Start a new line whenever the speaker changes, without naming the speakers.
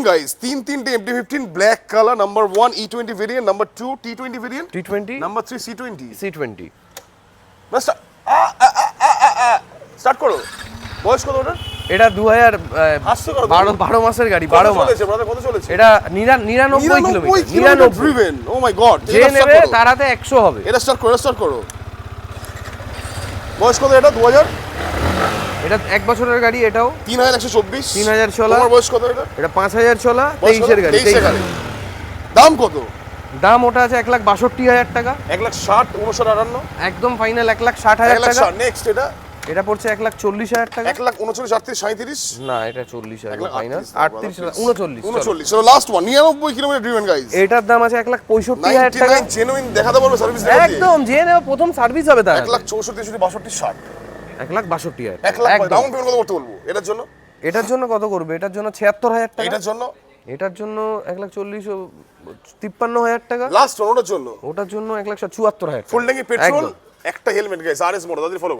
MT15 guys, তিনটে MT15 black colour, number 1 E20 variant, number 2 T20 variant,
T20
number 3 C20। বাস start করো। বয়স কত ওটার?
এটা 2012 মাসের গাড়ি, 12 মাস
চলেছে ব্রাদার, কত চলেছে?
এটা 99 কিলোমিটার,
99 ড্রিভেন। ও মাই গড,
যে নেবে তার হাতে 100 হবে।
এটা স্টার্ট করো। বয়স কত এটা? 2000?
এটা 1 বছরের গাড়ি, এটাও
3124।
3000 চলা।
তোমার বয়স কত এটা?
এটা 5000 চলা, 23 এর গাড়ি।
23 গাড়ি। দাম কত?
দাম ওটা আছে 1,62,000 টাকা।
1,60,000, 59,58।
একদম ফাইনাল 1,60,000 টাকা।
1,60,000। নেক্সট
এটা পড়ছে 1,40,000 টাকা।
1,39,000, 38, 37।
না, এটা 40,000 ফাইনাল।
38,
39।
চলো last one, 99 kilometre driven guys.
এটার দাম আছে 1,65,000 টাকা।
99 জেনুইন দেখাতে পারবো সার্ভিস দেখাতে?
একদম যে নেবে প্রথম সার্ভিস হবে তার।
1,64,000, 62, 60।
1,62,000।
1,00,000 ডাউন পেমেন্ট কত করতে বলবো এটার জন্য?
এটার জন্য কত করবে? এটার জন্য 76,000 টাকা।
এটার জন্য?
এটার জন্য 1,40,53,000 টাকা।
লাস্ট ওয়ান ওটার জন্য?
ওটার জন্য 1,74,000 টাকা।
ফুল ট্যাঙ্কি পেট্রোল, একটা হেলমেট গাইস, আরএস মোটর, তাদের ফলো